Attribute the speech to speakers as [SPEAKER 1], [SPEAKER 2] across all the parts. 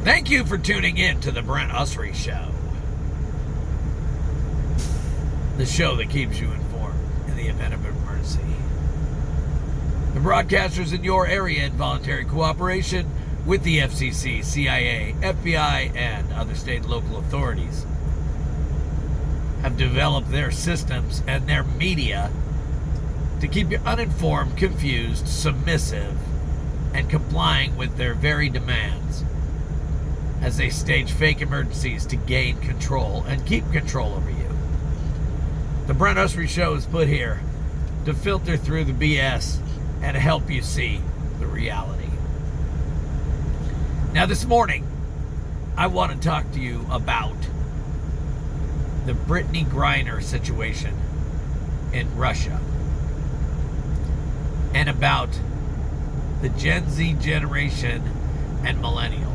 [SPEAKER 1] Thank you for tuning in to the Brent Usry Show. The show that keeps you informed in the event of emergency. The broadcasters in your area, in voluntary cooperation with the FCC, CIA, FBI, and other state and local authorities, have developed their systems and their media to keep you uninformed, confused, submissive, and complying with their very demands as they stage fake emergencies to gain control and keep control over you. The Brent Usry Show is put here to filter through the BS and help you see the reality. Now this morning, I want to talk to you about the Brittany Griner situation in Russia and about the Gen Z generation and millennials,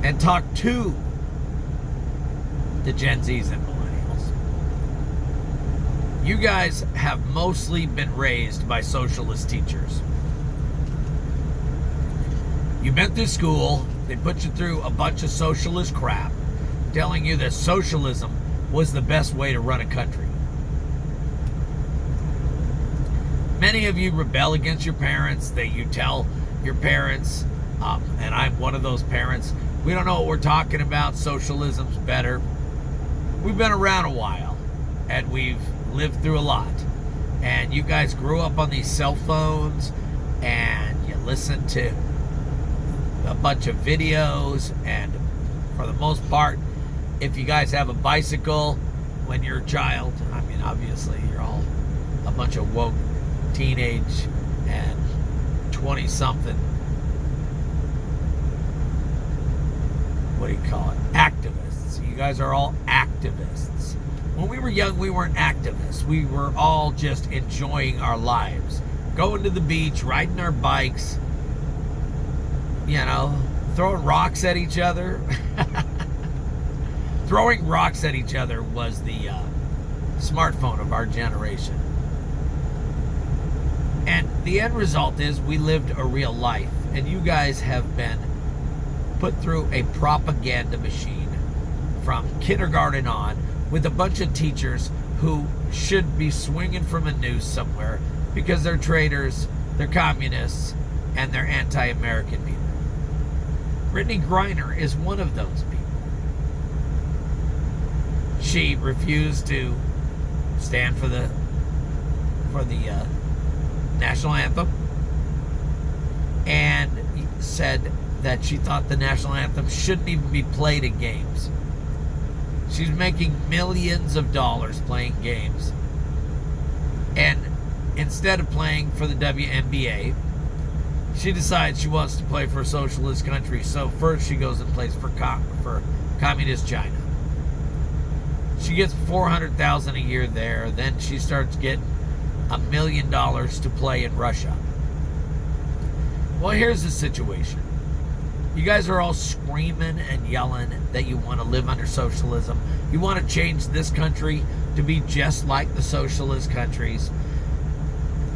[SPEAKER 1] and talk to the Gen Zs and millennials. You guys have mostly been raised by socialist teachers. You've been through school, they put you through a bunch of socialist crap, telling you that socialism was the best way to run a country. Many of you rebel against your parents, that you tell your parents, and I'm one of those parents, we don't know what we're talking about, socialism's better. We've been around a while, and we've lived through a lot. And you guys grew up on these cell phones, and you listen to a bunch of videos, and for the most part, if you guys have a bicycle when you're a child, I mean, obviously, you're all a bunch of woke teenage and 20-something, what do you call it, activists. You guys are all activists. When we were young, we weren't activists. We were all just enjoying our lives, going to the beach, riding our bikes, you know, throwing rocks at each other. Throwing rocks at each other was the smartphone of our generation. And the end result is we lived a real life. And you guys have been put through a propaganda machine from kindergarten on with a bunch of teachers who should be swinging from a noose somewhere because they're traitors, they're communists, and they're anti-American people. Brittany Griner is one of those people. She refused to stand for the national anthem, and said that she thought the national anthem shouldn't even be played in games. She's making millions of dollars playing games, and instead of playing for the WNBA, she decides she wants to play for a socialist country. So first she goes and plays for communist China. She gets $400,000 a year there. Then she starts getting $1 million to play in Russia. Well, here's the situation. You guys are all screaming and yelling that you want to live under socialism. You want to change this country to be just like the socialist countries.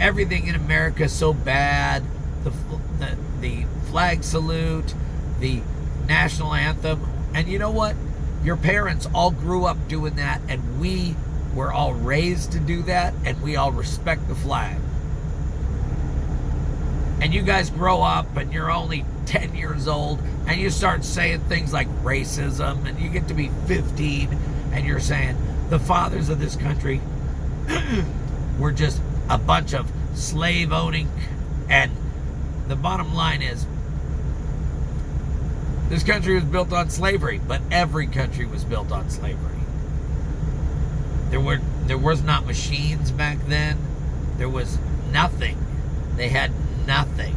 [SPEAKER 1] Everything in America is so bad. The flag salute, the national anthem. And you know what? Your parents all grew up doing that, and we were all raised to do that, and we all respect the flag. And you guys grow up, and you're only 10 years old, and you start saying things like racism, and you get to be 15, and you're saying the fathers of this country were just a bunch of slave-owning. And the bottom line is, this country was built on slavery, but every country was built on slavery. There was not machines back then. There was nothing. They had nothing.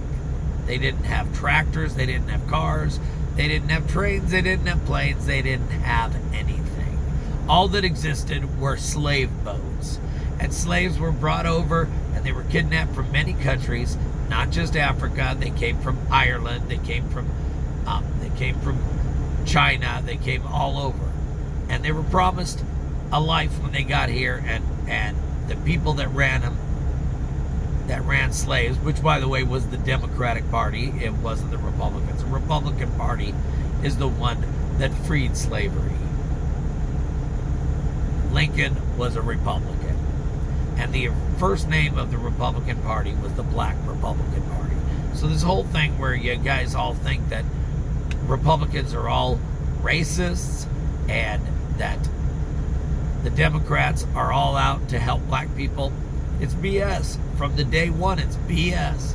[SPEAKER 1] They didn't have tractors. They didn't have cars. They didn't have trains. They didn't have planes. They didn't have anything. All that existed were slave boats. And slaves were brought over, and they were kidnapped from many countries, not just Africa. They came from Ireland. They came from China. They came all over. And they were promised a life when they got here, and the people that ran them that ran slaves, which, by the way, was the Democratic Party. It wasn't the Republicans. The Republican Party is the one that freed slavery. Lincoln was a Republican. And the first name of the Republican Party was the Black Republican Party. So this whole thing where you guys all think that Republicans are all racists and that the Democrats are all out to help black people, it's BS. From the day one, it's BS.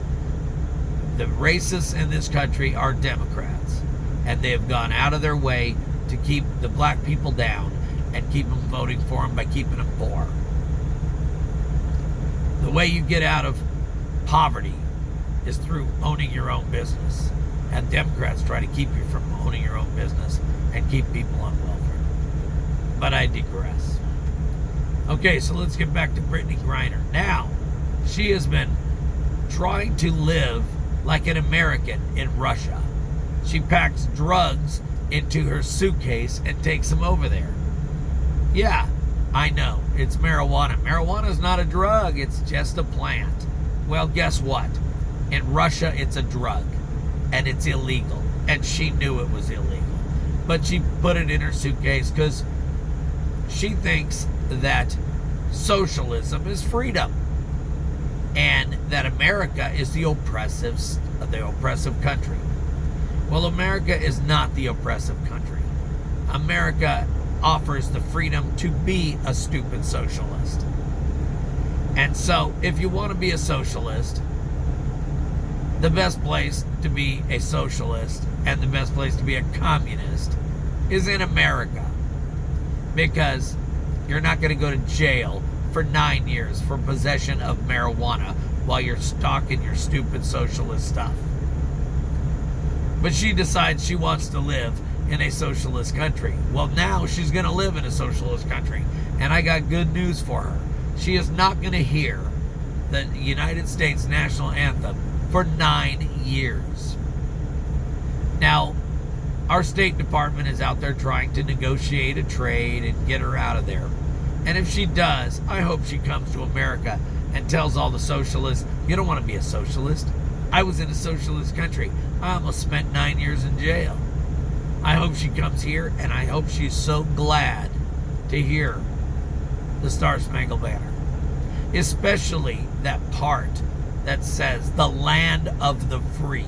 [SPEAKER 1] The racists in this country are Democrats, and they have gone out of their way to keep the black people down and keep them voting for them by keeping them poor. The way you get out of poverty is through owning your own business. And Democrats try to keep you from owning your own business and keep people on welfare. But I digress. Okay, so let's get back to Brittany Griner. Now, she has been trying to live like an American in Russia. She packs drugs into her suitcase and takes them over there. Yeah, I know, it's marijuana. Marijuana is not a drug, it's just a plant. Well, guess what? In Russia, it's a drug, and it's illegal, and she knew it was illegal. But she put it in her suitcase because she thinks that socialism is freedom, and that America is the oppressive country. Well, America is not the oppressive country. America offers the freedom to be a stupid socialist. And so, if you want to be a socialist, the best place to be a socialist and the best place to be a communist is in America. Because you're not going to go to jail for 9 years for possession of marijuana while you're stalking your stupid socialist stuff. But she decides she wants to live in a socialist country. Well, now she's going to live in a socialist country. And I got good news for her. She is not going to hear the United States national anthem for 9 years. Now, our State Department is out there trying to negotiate a trade and get her out of there. And if she does, I hope she comes to America and tells all the socialists, you don't want to be a socialist. I was in a socialist country. I almost spent 9 years in jail. I hope she comes here, and I hope she's so glad to hear the Star Spangled Banner. Especially that part that says the land of the free.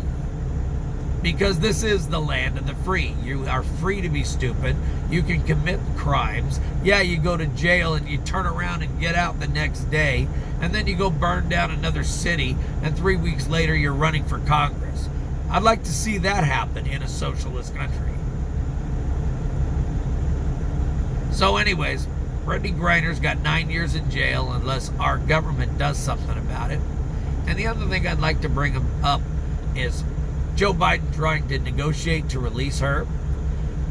[SPEAKER 1] Because this is the land of the free. You are free to be stupid. You can commit crimes. Yeah, you go to jail and you turn around and get out the next day. And then you go burn down another city. And 3 weeks later, you're running for Congress. I'd like to see that happen in a socialist country. So anyways, Brittany Griner's got 9 years in jail unless our government does something about it. And the other thing I'd like to bring up is Joe Biden trying to negotiate to release her.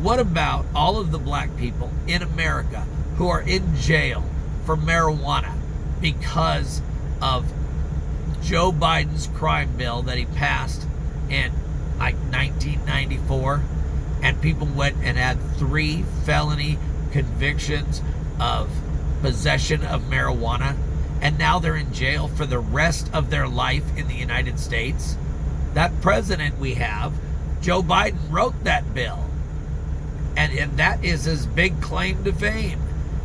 [SPEAKER 1] What about all of the black people in America who are in jail for marijuana because of Joe Biden's crime bill that he passed in like 1994? And people went and had 3 felony convictions of possession of marijuana, and now they're in jail for the rest of their life in the United States. That president we have, Joe Biden, wrote that bill. And that is his big claim to fame.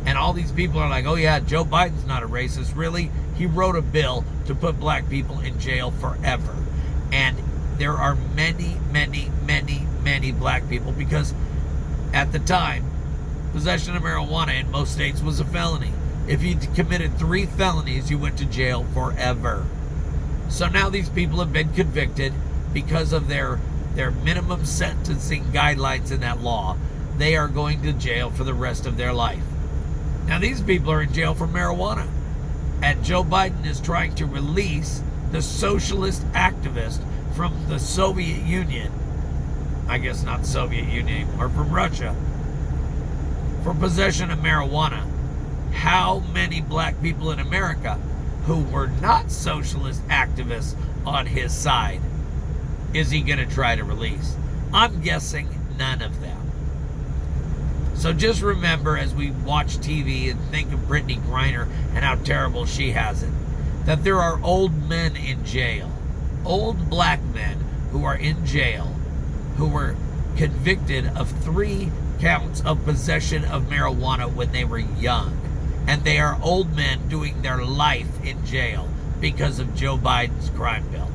[SPEAKER 1] And all these people are like, oh yeah, Joe Biden's not a racist. Really? He wrote a bill to put black people in jail forever. And there are many, many, many, many black people, because at the time, possession of marijuana in most states was a felony. If you committed 3 felonies, you went to jail forever. So now these people have been convicted because of their minimum sentencing guidelines in that law. They are going to jail for the rest of their life. Now these people are in jail for marijuana. And Joe Biden is trying to release the socialist activist from the Soviet Union. I guess not Soviet Union, or from Russia, for possession of marijuana. How many black people in America who were not socialist activists on his side is he going to try to release? I'm guessing none of them. So just remember, as we watch TV and think of Brittany Griner and how terrible she has it, that there are old men in jail, old black men who are in jail, who were convicted of 3 counts of possession of marijuana when they were young. And they are old men doing their life in jail because of Joe Biden's crime bill.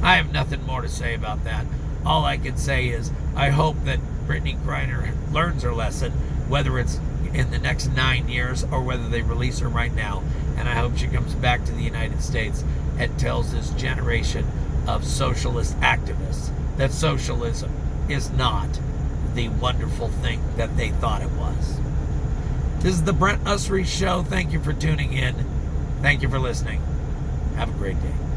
[SPEAKER 1] I have nothing more to say about that. All I can say is I hope that Brittany Griner learns her lesson, whether it's in the next 9 years or whether they release her right now. And I hope she comes back to the United States and tells this generation of socialist activists that socialism is not the wonderful thing that they thought it was. This is the Brent Usry Show. Thank you for tuning in. Thank you for listening. Have a great day.